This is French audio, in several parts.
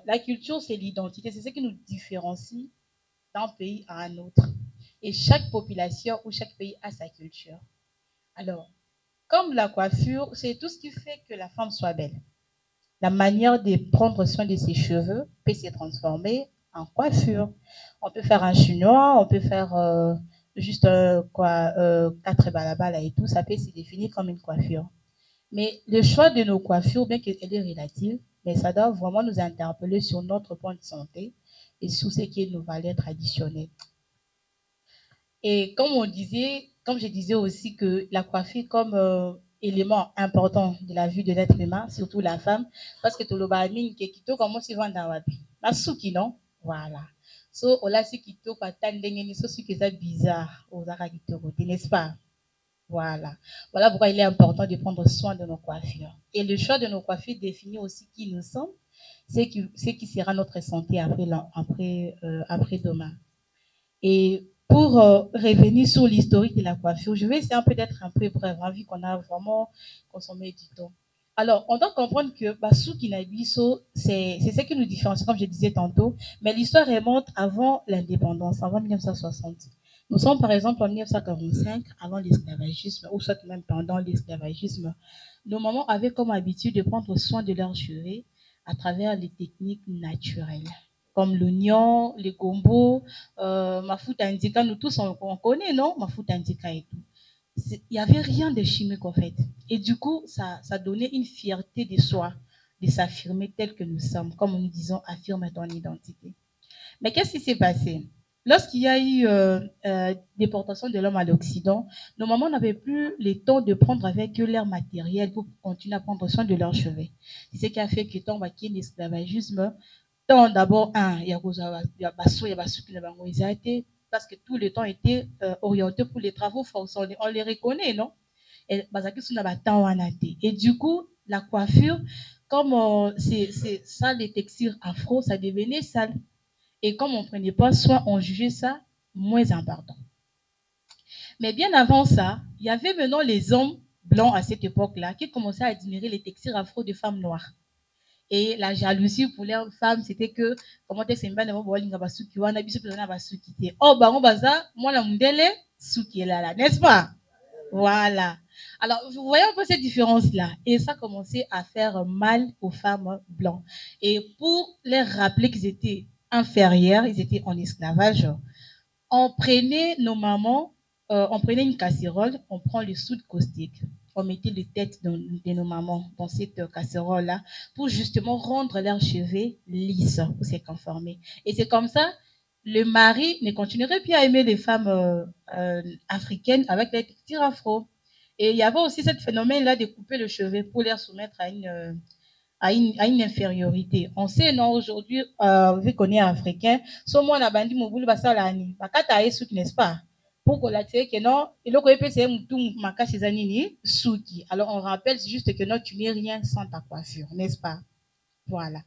la culture, c'est l'identité, c'est ce qui nous différencie d'un pays à un autre. Et chaque population ou chaque pays a sa culture. Alors, comme la coiffure, c'est tout ce qui fait que la femme soit belle. La manière de prendre soin de ses cheveux peut se transformer en coiffure. On peut faire un chinois, on peut faire juste quatre balabala et tout, ça peut se définir comme une coiffure. Mais le choix de nos coiffures, bien qu'elle est relative, mais ça doit vraiment nous interpeller sur notre point de santé et sur ce qui est nos valeurs traditionnelles. Et comme je disais aussi que la coiffure comme élément important de la vie de l'être humain, surtout la femme, parce que tout le monde qui kito comment se vend dans wapi. La souki non, voilà. So ola si kito kwa tandenge ni so si que ça bizarre aux ara kito n'est-ce pas? Voilà. Voilà pourquoi il est important de prendre soin de nos coiffures. Et le choix de nos coiffures définit aussi qui nous sommes, c'est qui sera notre santé après demain. Et pour revenir sur l'historique de la coiffure, je vais essayer un peu d'être un peu bref, hein, vu qu'on a vraiment consommé du temps. Alors, on doit comprendre que Bassou Kinabiso, c'est ce qui nous différencie, comme je disais tantôt, mais l'histoire remonte avant l'indépendance, avant 1960. Nous sommes par exemple en 1945, avant l'esclavagisme, ou soit même pendant l'esclavagisme. Nos mamans avaient comme habitude de prendre soin de leurs cheveux à travers les techniques naturelles, comme l'oignon, les gombos, mafuta indica, nous tous on connaît, non? Mafuta indica et tout. Il n'y avait rien de chimique en fait. Et du coup, ça donnait une fierté de soi, de s'affirmer tel que nous sommes, comme nous disons, affirme ton identité. Mais qu'est-ce qui s'est passé? Lorsqu'il y a eu déportation de l'homme à l'Occident, nos mamans n'avaient plus le temps de prendre avec eux leur matériel pour continuer à prendre soin de leurs cheveux. C'est ce qui a fait que tant qu'il y a l'esclavagisme, tant d'abord, il y a parce que tout le temps était orienté pour les travaux forcés. On les reconnaît, non? Et du coup, la coiffure, comme c'est ça, les textures afro, ça devenait sale. Et comme on ne prenait pas soin, on jugeait ça moins important. Mais bien avant ça, il y avait maintenant les hommes blancs à cette époque-là qui commençaient à admirer les textures afro des femmes noires. Et la jalousie pour les femmes, c'était que, comment est-ce que c'est bolinga basuki wana biso pe na basuki te. Oh bango baza moi la mundele suki là, n'est-ce pas? Voilà. Alors, vous voyez un peu cette différence-là. Et ça commençait à faire mal aux femmes blanches. Et pour les rappeler qu'ils étaient inférieurs, ils étaient en esclavage, on prenait nos mamans, on prenait une casserole, on prend le soude caustique, on mettait les têtes de nos mamans dans cette casserole-là pour justement rendre leurs cheveux lisses, pour se conformer. Et c'est comme ça, le mari ne continuerait plus à aimer les femmes africaines avec les textures afro. Et il y avait aussi ce phénomène-là de couper le cheveu pour les soumettre à une infériorité. On sait, non, aujourd'hui, vu qu'on est africain, so moi, na bandi mobulu basalani, bakata e suki, n'est-ce pas? Pour qu'on que non, et le koyepe c'est moutou makashi zanini, suki. Alors, on rappelle juste que non, tu n'es rien sans ta coiffure, n'est-ce pas? Voilà.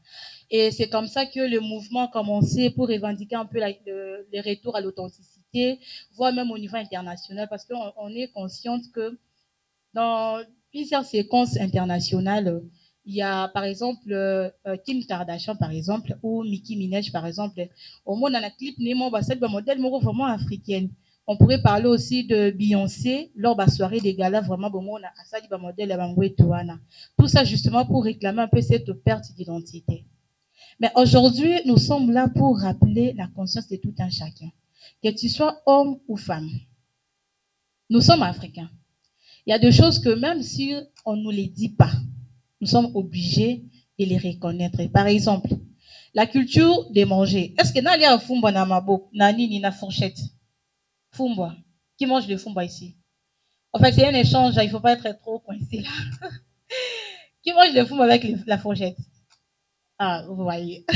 Et c'est comme ça que le mouvement a commencé pour revendiquer un peu le retour à l'authenticité, voire même au niveau international, parce qu'on est consciente que dans plusieurs séquences internationales, il y a par exemple Kim Kardashian par exemple ou Nicki Minaj par exemple. Au monde, dans la clip, Nemo va être un modèle vraiment africaine. On pourrait parler aussi de Beyoncé lors de la soirée des galas, vraiment, bon, on a ça, un modèle à tout ça justement pour réclamer un peu cette perte d'identité. Mais aujourd'hui, nous sommes là pour rappeler la conscience de tout un chacun. Que tu sois homme ou femme, nous sommes africains. Il y a des choses que même si on ne nous les dit pas, nous sommes obligés de les reconnaître. Par exemple, la culture de manger. Est-ce que Nali a fumba na mabo, nani ni na fourchette? Fumba. Qui mange le fumba ici? En fait, c'est un échange, il ne faut pas être trop coincé là. Qui mange le fumba avec la fourchette? Ah, vous voyez.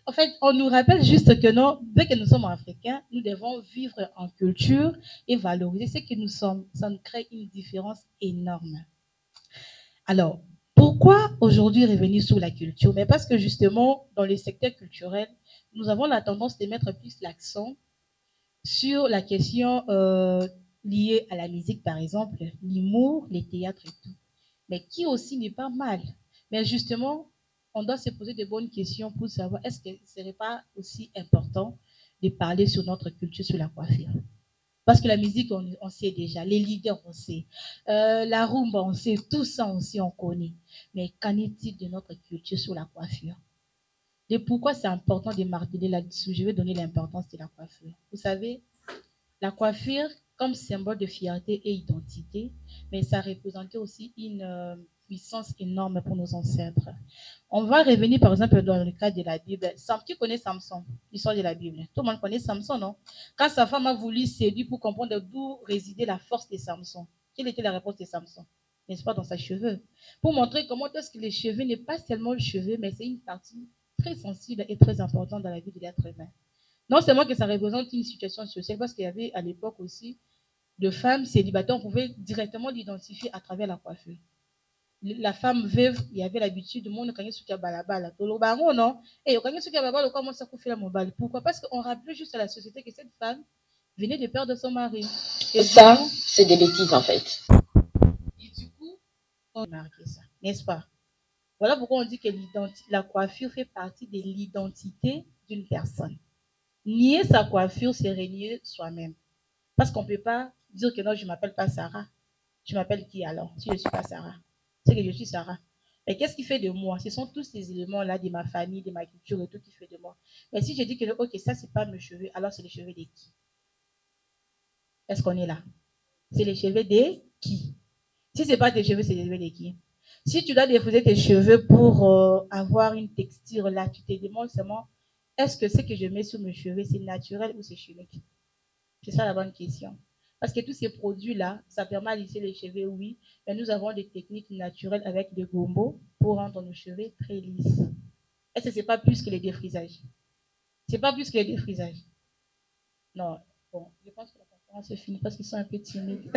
En fait, on nous rappelle juste que non, dès que nous sommes africains, nous devons vivre en culture et valoriser ce que nous sommes. Ça nous crée une différence énorme. Alors, pourquoi aujourd'hui revenir sur la culture? Mais parce que justement, dans le secteur culturel, nous avons la tendance de mettre plus l'accent sur la question liée à la musique, par exemple, l'humour, les théâtres et tout. Mais qui aussi n'est pas mal. Mais justement, on doit se poser de bonnes questions pour savoir est-ce que ce serait pas aussi important de parler sur notre culture, sur la coiffure. Parce que la musique, on sait déjà, les leaders, on sait, la rumba, on sait, tout ça aussi, on connaît. Mais qu'en est-il de notre culture sur la coiffure? Et pourquoi c'est important de marteler là-dessus? Je vais donner l'importance de la coiffure. Vous savez, la coiffure, comme symbole de fierté et identité, mais ça représentait aussi une puissance énorme pour nos ancêtres. On va revenir par exemple dans le cas de la Bible. Tu connais Samson, l'histoire de la Bible. Tout le monde connaît Samson, non? Quand sa femme a voulu séduire pour comprendre d'où résidait la force de Samson, quelle était la réponse de Samson? N'est-ce pas dans ses cheveux? Pour montrer comment est-ce que les cheveux n'est pas seulement le cheveu, mais c'est une partie très sensible et très importante dans la vie de l'être humain. Non seulement que ça représente une situation sociale, parce qu'il y avait à l'époque aussi de femmes célibataires, on pouvait directement l'identifier à travers la coiffure. La femme veuve, il y avait l'habitude de monde quand il y a balabala. Tout le baron, non? Et quand il y a balabala, comment ça fait la mobile? Pourquoi? Parce qu'on rappelait juste à la société que cette femme venait de perdre son mari. Et ça, c'est des bêtises en fait. Et du coup, on a marqué ça, n'est-ce pas? Voilà pourquoi on dit que la coiffure fait partie de l'identité d'une personne. Nier sa coiffure, c'est renier soi-même. Parce qu'on ne peut pas dire que non, je ne m'appelle pas Sarah. Je m'appelle qui alors? Si je ne suis pas Sarah. C'est que je suis Sarah. Mais qu'est-ce qui fait de moi? Ce sont tous ces éléments-là de ma famille, de ma culture et tout qui fait de moi. Mais si je dis que ok, ça, c'est pas mes cheveux, alors c'est les cheveux de qui? Est-ce qu'on est là? C'est les cheveux de qui? Si ce n'est pas tes cheveux, c'est les cheveux de qui? Si tu dois déposer tes cheveux pour avoir une texture là, tu te demandes seulement, est-ce que ce que je mets sur mes cheveux, c'est naturel ou c'est chimique? C'est ça la bonne question. Parce que tous ces produits-là, ça permet à lisser les cheveux, oui, mais nous avons des techniques naturelles avec des gombos pour rendre nos cheveux très lisses. Est-ce que ce n'est pas plus que les défrisages? C'est pas plus que les défrisages. Non. Bon, je pense que la conférence est finie parce qu'ils sont un peu timides.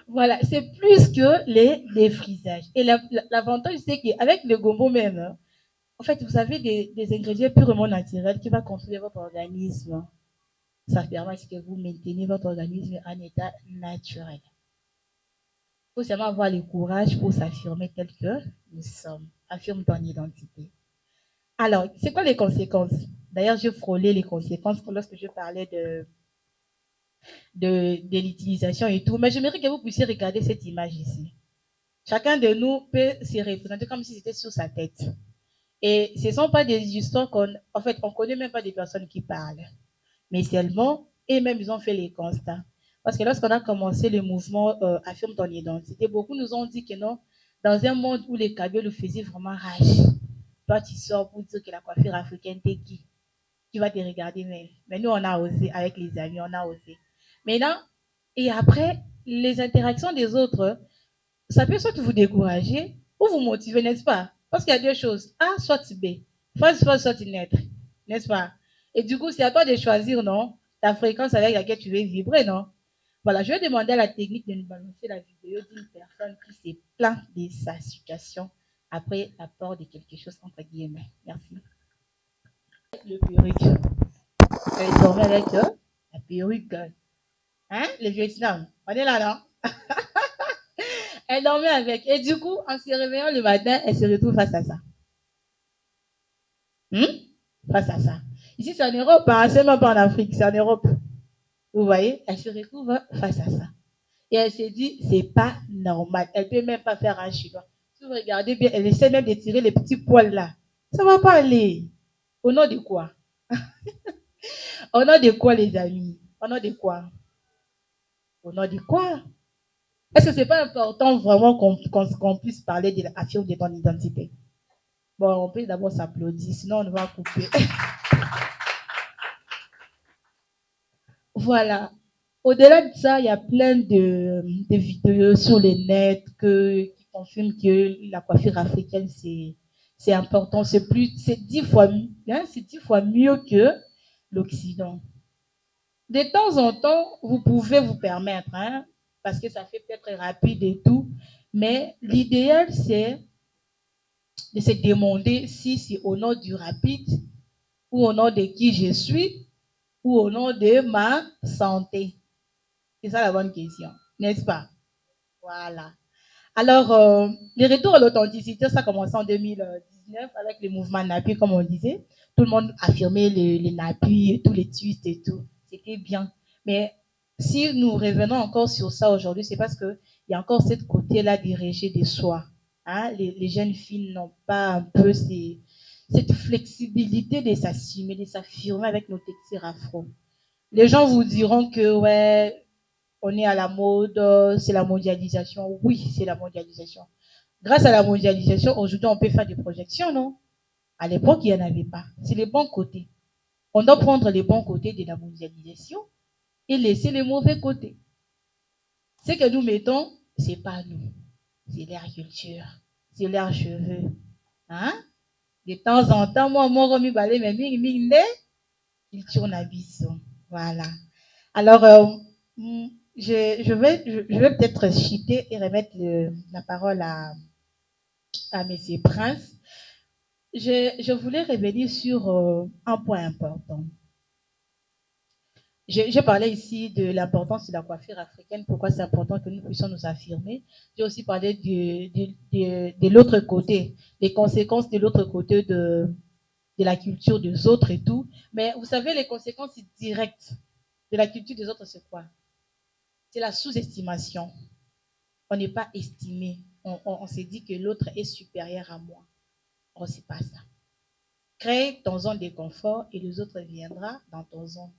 Voilà, c'est plus que les défrisages. Et l'avantage, c'est qu'avec le gombo même, hein, en fait, vous avez des ingrédients purement naturels qui vont construire votre organisme. Ça permet que vous maintenez votre organisme en état naturel. Il faut seulement avoir le courage pour s'affirmer tel que nous sommes. Affirme ton identité. Alors, c'est quoi les conséquences? D'ailleurs, je frôlais les conséquences lorsque je parlais de l'utilisation et tout. Mais j'aimerais que vous puissiez regarder cette image ici. Chacun de nous peut se représenter comme si c'était sur sa tête. Et ce ne sont pas des histoires en fait, on ne connaît même pas des personnes qui parlent. Mais seulement, et même ils ont fait les constats. Parce que lorsqu'on a commencé le mouvement Affirme ton identité, beaucoup nous ont dit que non, dans un monde où les cagoles le faisaient vraiment rage, toi tu sors pour dire que la coiffure africaine t'es qui? Tu vas te regarder, mais nous on a osé, avec les amis, on a osé. Maintenant, et après, les interactions des autres, ça peut soit vous décourager ou vous motiver, n'est-ce pas? Parce qu'il y a deux choses. A, soit B. Soit naître, n'est-ce pas? Et du coup, c'est à toi de choisir, non? Ta fréquence avec laquelle tu veux vibrer, non? Voilà, je vais demander à la technique de nous balancer la vidéo d'une personne qui s'est plaint de sa situation après l'apport de quelque chose entre guillemets. Merci. Le perruque. Elle dormait avec la perruque. Hein? Le Vietnam. On est là, non? Elle dormait avec. Et du coup, en se réveillant le matin, elle se retrouve face à ça. Face à ça. Ici, c'est en Europe, hein? C'est même pas en Afrique, c'est en Europe. Vous voyez? Elle se retrouve face à ça. Et elle s'est dit, c'est pas normal. Elle peut même pas faire un chinois. Si vous regardez bien, elle essaie même de tirer les petits poils là. Ça va pas aller. Au nom de quoi? Au nom de quoi, les amis? Au nom de quoi? Au nom de quoi? Est-ce que c'est pas important vraiment qu'on puisse parler de l'affirme de ton identité? Bon, on peut d'abord s'applaudir, sinon on va couper. Voilà. Au-delà de ça, il y a plein de vidéos sur les net qui confirment que la coiffure africaine, c'est important. C'est 10 fois, hein, c'est 10 fois mieux que l'Occident. De temps en temps, vous pouvez vous permettre, hein, parce que ça fait peut-être rapide et tout, mais l'idéal, c'est de se demander si c'est au nom du rapide ou au nom de qui je suis ou au nom de ma santé. C'est ça la bonne question, n'est-ce pas? Voilà. Alors, le retour à l'authenticité, ça a commencé en 2019 avec le mouvement NAPI, comme on disait. Tout le monde affirmait les NAPI, tous les twists et tout. C'était bien. Mais si nous revenons encore sur ça aujourd'hui, c'est parce qu'il y a encore cette côté-là dirigé de soi. Hein? Les jeunes filles n'ont pas un peu cette flexibilité de s'assumer, de s'affirmer avec nos textures afro. Les gens vous diront que, ouais, on est à la mode, c'est la mondialisation. Oui, c'est la mondialisation. Grâce à la mondialisation, aujourd'hui, on peut faire des projections, non? À l'époque, il n'y en avait pas. C'est les bons côtés. On doit prendre les bons côtés de la mondialisation et laisser les mauvais côtés. Ce que nous mettons, c'est pas nous. C'est leur culture, c'est leurs cheveux. Hein? De temps en temps, moi, Romy Balé, mais culture Nabiso. Voilà. Alors, je vais peut-être chuter et remettre la parole à M. Prince. Je voulais revenir sur un point important. J'ai parlé ici de l'importance de la coiffure africaine, pourquoi c'est important que nous puissions nous affirmer. J'ai aussi parlé de l'autre côté, des conséquences de l'autre côté de la culture des autres et tout. Mais vous savez, les conséquences directes de la culture des autres, c'est quoi? C'est la sous-estimation. On n'est pas estimé. On s'est dit que l'autre est supérieur à moi. Oh, c'est pas ça. Crée ton zone de confort et les autres viendra dans ton zone.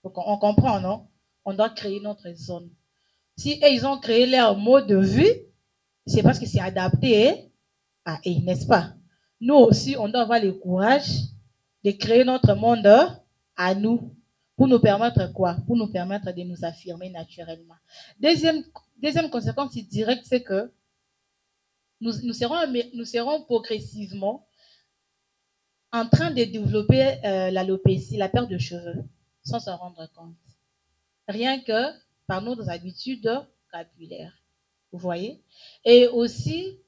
Donc, on comprend, non? On doit créer notre zone. Si ils ont créé leur mode de vue, c'est parce que c'est adapté à eux, n'est-ce pas? Nous aussi, on doit avoir le courage de créer notre monde à nous. Pour nous permettre quoi? Pour nous permettre de nous affirmer naturellement. Deuxième conséquence directe, c'est que nous serons progressivement en train de développer l'alopécie, la perte de cheveux, sans s'en rendre compte. Rien que par nos habitudes capillaires. Vous voyez? Et aussi,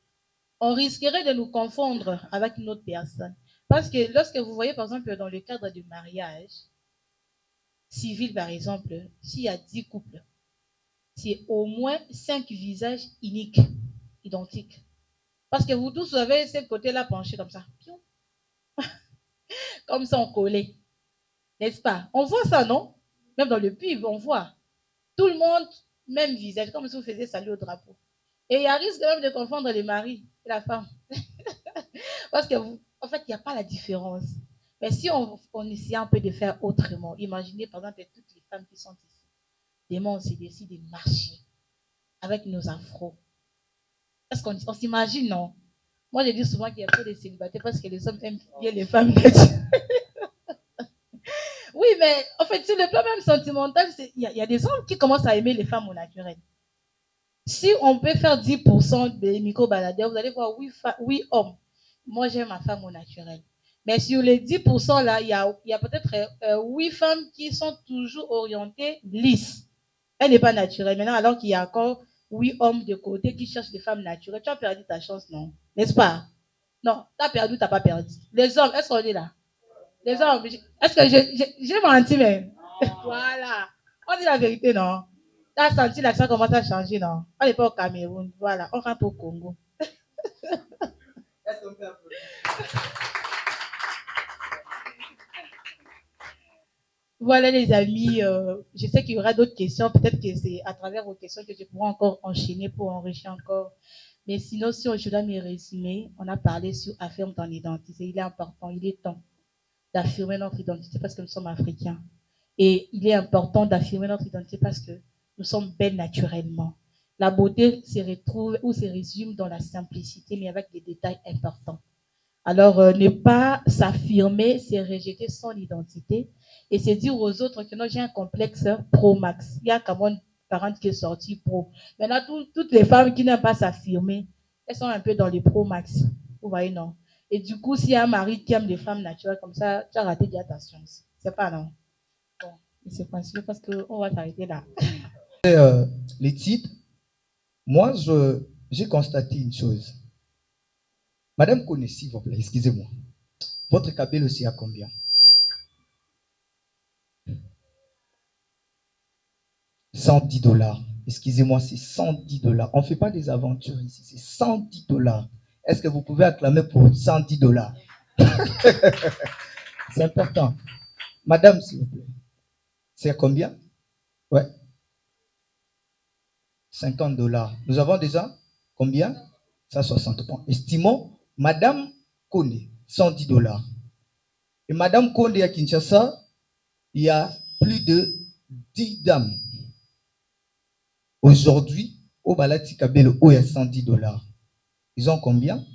on risquerait de nous confondre avec une autre personne. Parce que lorsque vous voyez, par exemple, dans le cadre du mariage civil, par exemple, s'il y a 10 couples, c'est au moins 5 visages uniques, identiques. Parce que vous tous, vous avez ce côté-là penché comme ça. Comme ça, on collait. N'est-ce pas? On voit ça, non? Même dans le pub, on voit. Tout le monde, même visage, comme si vous faisiez salut au drapeau. Et il y a risque même de confondre les maris et la femme. Parce que, en fait, il n'y a pas la différence. Mais si on essayait un peu de faire autrement, imaginez par exemple toutes les femmes qui sont ici. Demain, on s'est décidé de marcher avec nos afros. Est-ce qu'on s'imagine, non? Moi, je dis souvent qu'il y a peu de célibataires parce que les hommes aiment bien les femmes. Oui, mais en fait, sur le plan même sentimental, il y a des hommes qui commencent à aimer les femmes au naturel. Si on peut faire 10% des micro-baladeurs, vous allez voir 8 hommes. Moi, j'aime ma femme au naturel. Mais sur les 10% là, il y a peut-être 8 femmes qui sont toujours orientées lisses. Elle n'est pas naturelle. Maintenant, alors qu'il y a encore 8 hommes de côté qui cherchent des femmes naturelles, tu as perdu ta chance, non? N'est-ce pas? Non, tu as perdu, tu n'as pas perdu. Les hommes, est-ce qu'on est là? Les hommes, est-ce que j'ai menti, mais voilà. On dit la vérité, non? Tu as senti l'accent commence à changer, non? On n'est pas au Cameroun, voilà, on rentre au Congo. Voilà les amis, je sais qu'il y aura d'autres questions, peut-être que c'est à travers vos questions que je pourrai encore enchaîner pour enrichir encore. Mais sinon, si je dois me résumer, on a parlé sur affirme ton identité. Il est important, il est temps d'affirmer notre identité parce que nous sommes africains. Et il est important d'affirmer notre identité parce que nous sommes belles naturellement. La beauté se retrouve ou se résume dans la simplicité, mais avec des détails importants. Alors, ne pas s'affirmer, c'est rejeter son identité et c'est dire aux autres que non, j'ai un complexe pro-max. Il y a comme une parente qui est sortie pro. Maintenant, toutes les femmes qui n'aiment pas s'affirmer, elles sont un peu dans les pro-max. Vous voyez, non? Et du coup, s'il y a un mari qui aime les femmes naturelles comme ça, tu as raté déjà ta chance. C'est pas non. Bon, c'est possible parce qu'on va s'arrêter là. Les titres, moi, j'ai constaté une chose. Madame Kone, s'il vous plaît, excusez-moi. Votre cabelle aussi à combien? 110 $. Excusez-moi, c'est 110 dollars. On ne fait pas des aventures ici, c'est 110 dollars. Est-ce que vous pouvez acclamer pour 110 dollars? C'est important. Madame, s'il vous plaît. C'est combien? Ouais. 50 dollars. Nous avons déjà combien? 160 points. Estimons, Madame Konde, 110 dollars. Et Madame Konde à Kinshasa, il y a plus de 10 dames. Aujourd'hui, au Balati Kabelo, il y a 110 dollars. Ils ont combien?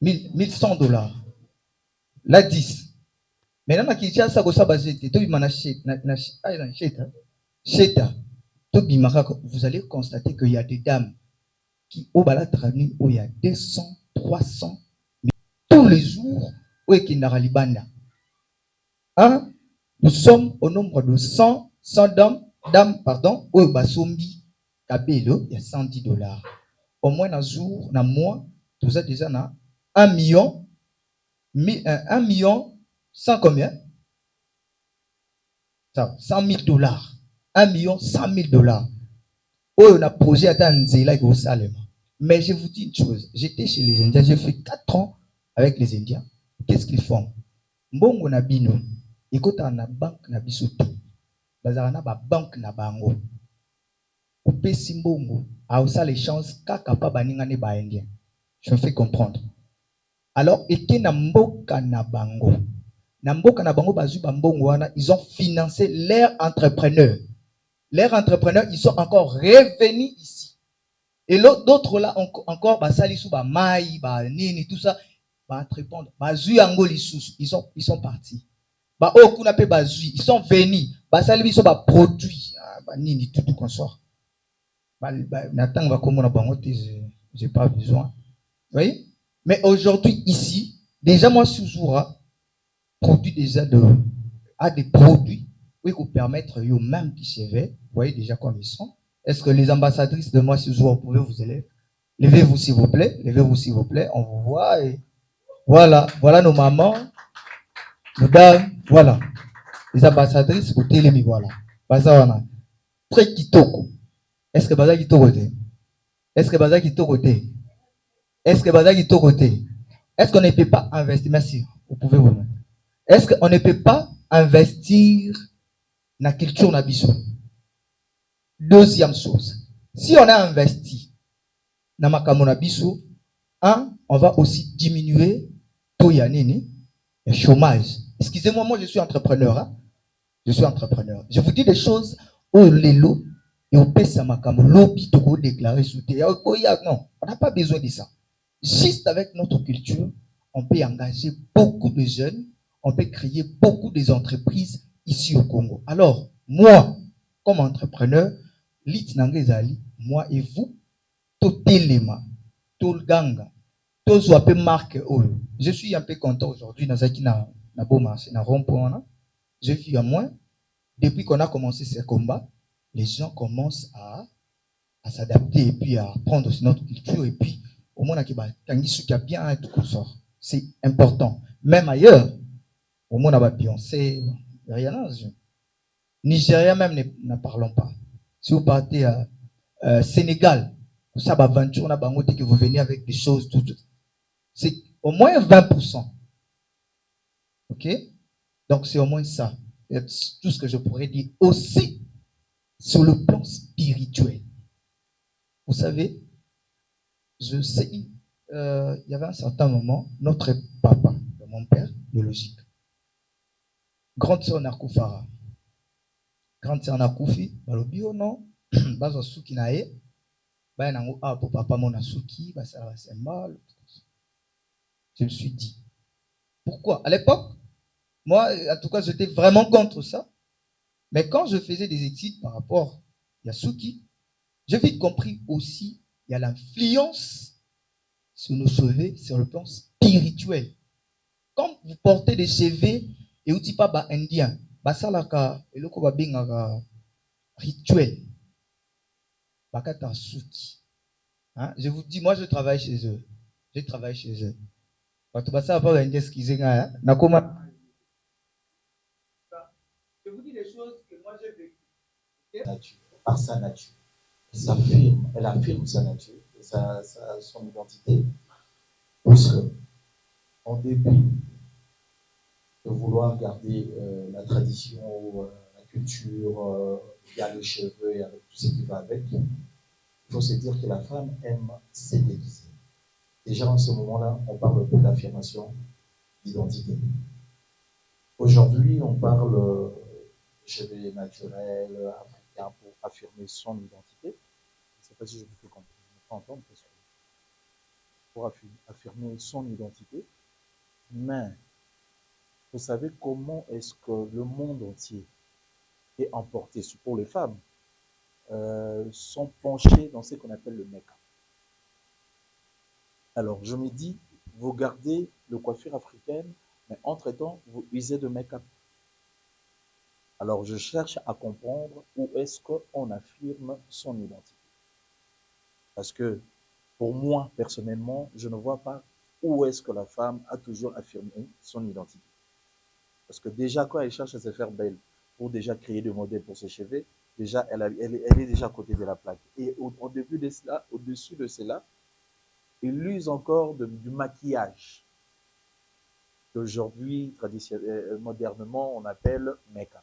1100 dollars. Là, 10. Maintenant, à Kinshasa, vous allez constater qu'il y a des dames qui, au Balatrani, où il y a 200, 300, mais tous les jours, où il y a Libana. Hein? Nous sommes au nombre de 100 dames, pardon, où Basombi Kabelo, il y a 110 dollars. Au moins, un jour, un mois, tout ça déjà, 1 million, 1 million, 100 combien? 100 000 dollars. 1 million, 100 000 dollars. On a projet à Tanzéla et au Salem. Mais je vous dis une chose, j'étais chez les Indiens, j'ai fait 4 ans avec les Indiens. Qu'est-ce qu'ils font? Mbongo na bino, ikota na banque na bisoto. Bazara na ba banque na bango. Coupé simbongo, a aussi les chances kaka pa baningane ba Indien. Je me fais comprendre. Alors, eke na mboka na bango. Na mboka na bango bazu ba mbongo wana, ils ont financé leurs entrepreneurs. Leurs entrepreneurs, ils sont encore revenus ici. Et d'autres là encore, bah sali sous bah maï, bah nini, tout ça, bah répondre, bah zui angoli sous, ils sont partis. Bah oh kuna pe bah zui, ils sont venus, bah sali ils sont bah produits, bah nini tout consort. Bah n'attends va comment on a bango, j'ai pas besoin. Vous voyez? Mais aujourd'hui ici, déjà moi Suzura produit déjà des produits qui vous permettre yo même qui se veut, vous voyez déjà comme ils sont. Est-ce que les ambassadrices de moi Suzura, vous pouvez vous élever? Levez-vous s'il vous plaît, levez-vous s'il vous plaît, on vous voit et voilà nos mamans, nos dames, voilà. Les ambassadrices pour télémi, voilà. Bazawana. Très kitoko. Est-ce que Baza kitoko te? Est-ce que Baza kitoko te? Est-ce que Baza kitoko te? Est-ce qu'on ne peut pas investir? Merci, vous pouvez vous mettre. Est-ce qu'on ne peut pas investir dans la culture nabiso? Deuxième chose, si on a investi dans makambo nabiso, on va aussi diminuer le chômage. Excusez-moi, moi je suis entrepreneur. Hein? Je suis entrepreneur. Je vous dis des choses où les lots et on paie ça makambo lobby to déclarer sous terre. Non, on n'a pas besoin de ça. Juste avec notre culture, on peut engager beaucoup de jeunes, on peut créer beaucoup d'entreprises ici au Congo. Alors, moi, comme entrepreneur, moi et vous, tout élément, tout le gang, tout ce marque. Je suis un peu content aujourd'hui dans na beau marché, na rond-point. Je suis à moins. Depuis qu'on a commencé ces combats, les gens commencent à s'adapter et puis à prendre notre culture et puis au moins qui a bien et tout sort. C'est important. Même ailleurs, au moins à Beyoncé, rien. Nigeria même ne parlons pas. Si vous partez à Sénégal, ça va aventure na bangote que vous venez avec des choses tout. C'est au moins 20%. OK? Donc c'est au moins ça. C'est tout ce que je pourrais dire aussi sur le plan spirituel. Vous savez, je sais, il y avait un certain moment, notre papa, mon père biologique, grande sœur Nakoufara, grande sœur Nakoufi, balobio non, bazo suki nae, ba nango a pour papa mon asuki, ba ça c'est mal. Je me suis dit, pourquoi? À l'époque, moi, en tout cas, j'étais vraiment contre ça. Mais quand je faisais des études par rapport à Yasuki, j'ai vite compris aussi, il y a l'influence sur nos cheveux sur le plan spirituel. Quand vous portez des cheveux et vous dites pas indien, ça là et le ko bingaka rituel. Bakata suki. Hein? Je vous dis, moi je travaille chez eux. Je travaille chez eux. Ça va pas indien excusez moi. Je vous dis des choses que moi j'ai vécues. nature, par sa nature. Elle affirme sa nature, son identité, puisque en dépit de vouloir garder la tradition, la culture, il y a le cheveu et avec tout ce qui va avec, il faut se dire que la femme aime se déguiser. Déjà en ce moment-là, on parle un peu d'affirmation d'identité. Aujourd'hui, on parle cheveux naturels, africains, pour affirmer son identité. Je ne sais pas si je vous fais comprendre, je ne peux pas entendre parce que pour affirmer son identité. Mais vous savez comment est-ce que le monde entier est emporté, pour les femmes, sont penchés dans ce qu'on appelle le make-up. Alors, je me dis, vous gardez le coiffure africaine, mais entre-temps, vous usez de make-up. Alors, je cherche à comprendre où est-ce qu'on affirme son identité. Parce que, pour moi, personnellement, je ne vois pas où est-ce que la femme a toujours affirmé son identité. Parce que déjà, quand elle cherche à se faire belle, pour déjà créer des modèles pour ses cheveux, déjà, elle est déjà à côté de la plaque. Et au-dessus de cela, il use encore du maquillage qu'aujourd'hui, modernement, on appelle make-up.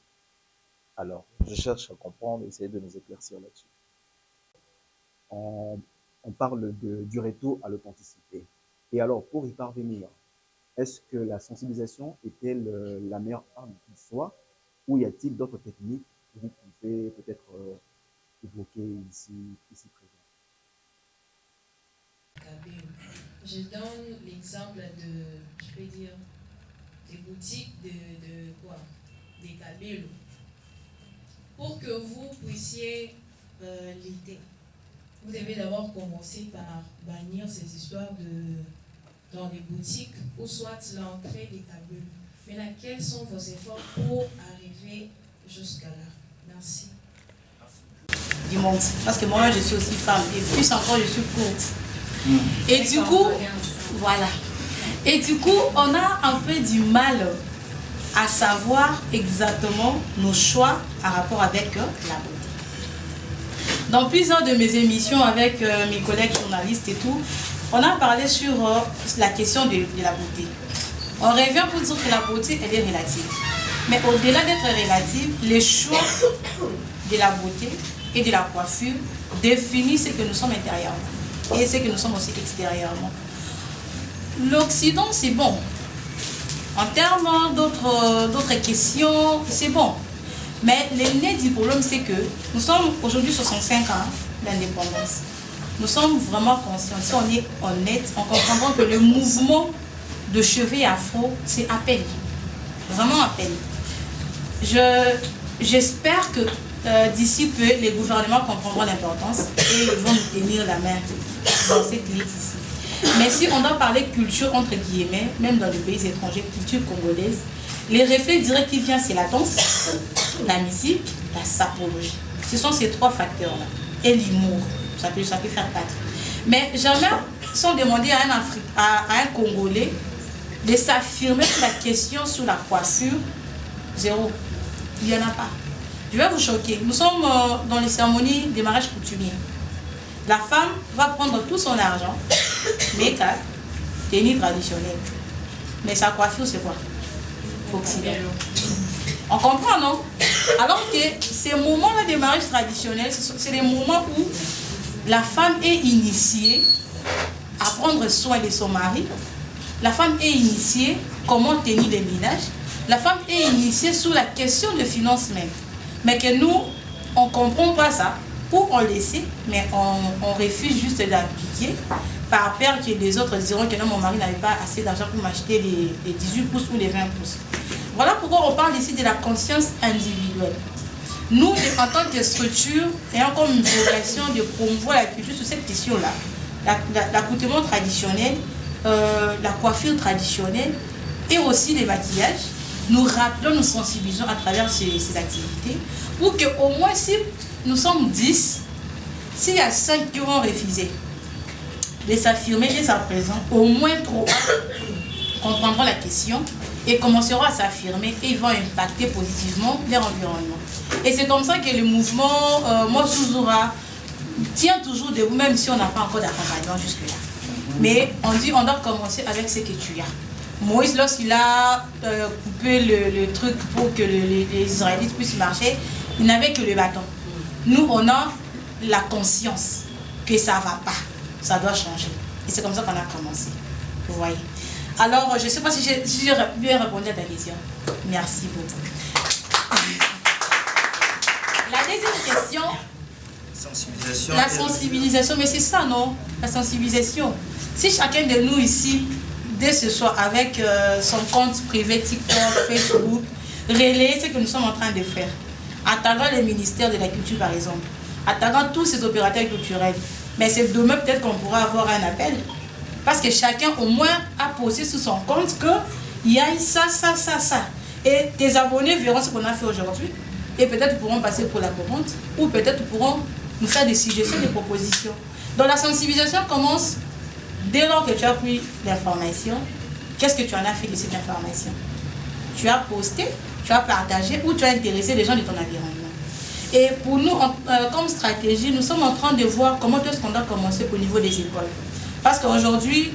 Alors, je cherche à comprendre, essayer de nous éclaircir là-dessus. On parle du retour à l'authenticité. Et alors, pour y parvenir, est-ce que la sensibilisation est-elle la meilleure arme qui soit, ou y a-t-il d'autres techniques que vous pouvez peut-être évoquer ici présent? Je donne l'exemple je peux dire, des boutiques de quoi? Des cabellos. Pour que vous puissiez l'été, vous devez d'abord commencer par bannir ces histoires dans les boutiques ou soit l'entrée des cabellos. Maintenant, quels sont vos efforts pour arriver jusqu'à là? Merci. Du monde. Parce que moi, je suis aussi femme et plus encore, je suis courte. Et du coup, voilà. Et du coup, on a un peu du mal à savoir exactement nos choix en rapport avec la beauté. Dans plusieurs de mes émissions avec mes collègues journalistes et tout, on a parlé sur la question de la beauté. On revient pour dire que la beauté, elle est relative. Mais au-delà d'être relative, les choix de la beauté et de la coiffure définissent ce que nous sommes intérieurement et ce que nous sommes aussi extérieurement. L'Occident, c'est bon. En termes d'autres questions, c'est bon. Mais le nez du problème, c'est que nous sommes aujourd'hui 65 ans d'indépendance. Nous sommes vraiment conscients. Si on est honnête, on comprendra que le mouvement de cheveux afro, c'est à peine. Vraiment à peine. J'espère que d'ici peu, les gouvernements comprendront l'importance et ils vont nous tenir la main dans cette lutte ici. Mais si on doit parler culture entre guillemets, même dans les pays étrangers, culture congolaise, les réflexes directs qui viennent, c'est la danse, la musique, la sapologie. Ce sont ces trois facteurs-là. Et l'humour, ça peut faire 4. Mais jamais, sans demander à un Congolais de s'affirmer sur la question sur la coiffure, zéro. Il n'y en a pas. Je vais vous choquer. Nous sommes dans les cérémonies des mariages coutumiers. La femme va prendre tout son argent, make-up, tenue traditionnelle. Mais sa coiffure, c'est quoi? Occident. On comprend, non? Alors que ces moments-là des mariages traditionnels, c'est les moments où la femme est initiée à prendre soin de son mari. La femme est initiée comment tenir les ménages. La femme est initiée sur la question de finances même. Mais que nous, on ne comprend pas ça. Ou on le sait, mais on refuse juste d'appliquer par peur que les autres diront que non, mon mari n'avait pas assez d'argent pour m'acheter les 18 pouces ou les 20 pouces. Voilà pourquoi on parle ici de la conscience individuelle. Nous, en tant que structure, ayant comme une vocation de promouvoir la culture sur cette question-là, l'accoutrement traditionnel, la coiffure traditionnelle et aussi les maquillages, nous rappelons, nous sensibilisons à travers ces activités pour qu'au moins si nous sommes 10, s'il y a 5 qui vont refuser de s'affirmer dès à présent, au moins 3 comprendront la question et commenceront à s'affirmer et ils vont impacter positivement leur environnement. Et c'est comme ça que le mouvement Motsuzura tient toujours debout, même si on n'a pas encore d'accompagnement jusque-là. Mais on dit on doit commencer avec ce que tu as. Moïse, lorsqu'il a coupé le truc pour que les Israélites puissent marcher, il n'avait que le bâton. Nous, on a la conscience que ça ne va pas, ça doit changer. Et c'est comme ça qu'on a commencé. Vous voyez. Alors, je ne sais pas si j'ai bien répondu à ta question. Merci beaucoup. La deuxième question. Sensibilisation. La sensibilisation, mais c'est ça, non? La sensibilisation. Si chacun de nous ici, dès ce soir, avec son compte privé TikTok, Facebook, relaie ce que nous sommes en train de faire, attaquant les ministères de la culture par exemple, attaquant tous ces opérateurs culturels, mais c'est demain peut-être qu'on pourra avoir un appel, parce que chacun au moins a posé sur son compte qu'il y a ça. Et tes abonnés verront ce qu'on a fait aujourd'hui, et peut-être pourront passer pour la commande, ou peut-être pourront nous faire des suggestions, des propositions. Donc la sensibilisation commence dès lors que tu as pris l'information. Qu'est-ce que tu en as fait de cette information? Tu as posté, tu as partagé ou tu as intéressé les gens de ton environnement. Et pour nous, comme stratégie, nous sommes en train de voir comment est-ce qu'on doit commencer au niveau des écoles. Parce qu'aujourd'hui,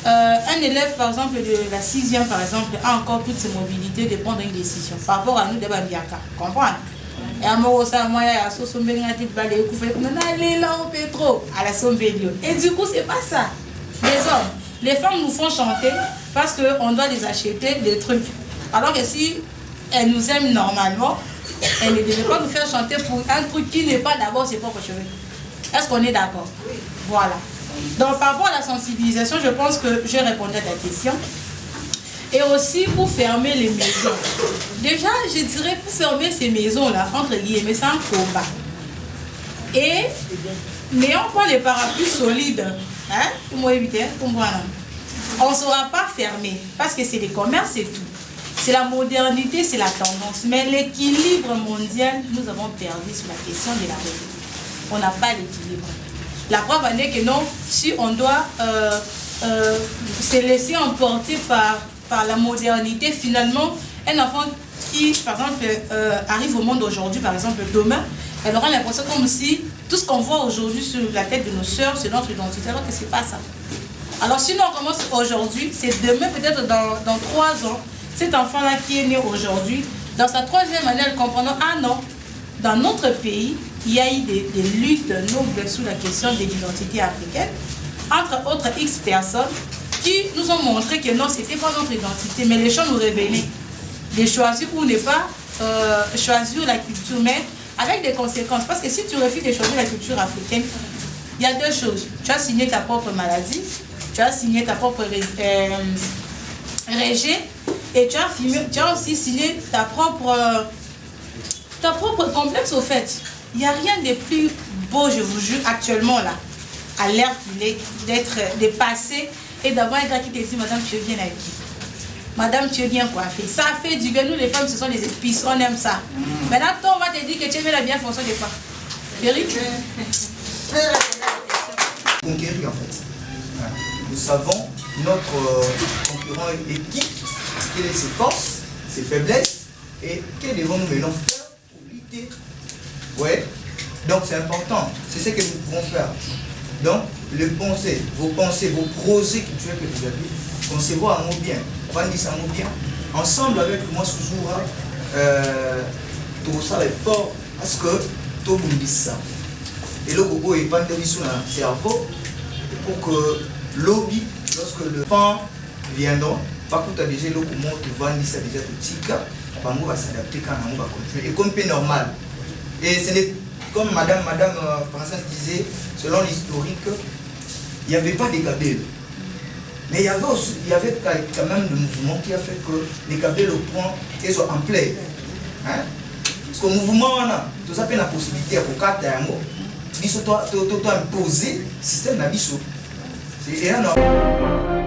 un élève, par exemple, de la 6e, par exemple, a encore toutes ses mobilités de prendre une décision par rapport à nous de Bambiaka. Comprendre? Et à moi, et du coup, c'est pas ça. Les hommes, les femmes nous font chanter parce qu'on doit les acheter des trucs. Alors que si elles nous aiment normalement, elles ne devaient pas nous faire chanter pour un truc qui n'est pas d'abord ses propres cheveux. Est-ce qu'on est d'accord? Voilà. Donc par rapport à la sensibilisation, je pense que j'ai répondu à ta question. Et aussi pour fermer les maisons. Déjà, je dirais pour fermer ces maisons-là, entre guillemets, c'est un combat. Et n'ayant pas les parapluies solides, hein, pour moi éviter, on ne saura pas fermer, parce que c'est les commerces et tout. C'est la modernité, c'est la tendance. Mais l'équilibre mondial, nous avons perdu sur la question de la revue. On n'a pas l'équilibre. La preuve en est que non, si on doit se laisser emporter par la modernité, finalement, un enfant qui, par exemple, arrive au monde aujourd'hui, par exemple, demain, elle aura l'impression comme si tout ce qu'on voit aujourd'hui sur la tête de nos sœurs, c'est notre identité, alors que ce n'est pas ça. Alors, sinon, on commence aujourd'hui, c'est demain, peut-être dans 3 ans, cet enfant-là qui est né aujourd'hui, dans sa 3e année, elle comprendra, ah non, dans notre pays, il y a eu des luttes nobles sur la question de l'identité africaine, entre autres X personnes qui nous ont montré que non, ce n'était pas notre identité, mais les gens nous révélaient de choisir ou ne pas choisir la culture, mais avec des conséquences. Parce que si tu refuses de choisir la culture africaine, il y a 2 choses. Tu as signé ta propre maladie, tu as signé ta propre régé, et tu as aussi signé ta propre complexe au fait. Il n'y a rien de plus beau, je vous jure, actuellement là, à l'ère de passer et d'avoir un gars qui te dit, madame, tu es bien habillée. Madame, tu es bien coiffée. Ça fait du bien. Nous, les femmes, ce sont les épices, on aime ça. Maintenant, toi, on va te dire que tu es bien fonction de quoi? Eric? Conquérir, en fait. Nous savons notre concurrent est qui, quelles sont ses forces, ses faiblesses, et que devons-nous maintenant faire pour lutter. Ouais. Donc c'est important, c'est ce que nous pouvons faire. Donc, vos pensées, vos projets culturels que vous avez, concevoir un mot bien, on va dire ça un mot bien, ensemble avec moi toujours, tout ça est fort, parce que tout le monde dit ça. Et le gogo est pas sur le cerveau, pour que lobby, lorsque le pan viendra, pas tout à déjà le comment tu vas dire ça déjà tout petit cas, on va s'adapter quand on va continuer. Et comme c'est normal. Et ce n'est comme Madame Princesse disait, selon l'historique, il n'y avait pas des Kabyle. Mais il y avait quand même le mouvement qui a fait que les Kabyle au point qu'ils soient en play. Hein? Parce que le mouvement, tout ça, la possibilité pour 4 ans, il faut imposer le système d'habitude. C'est énorme.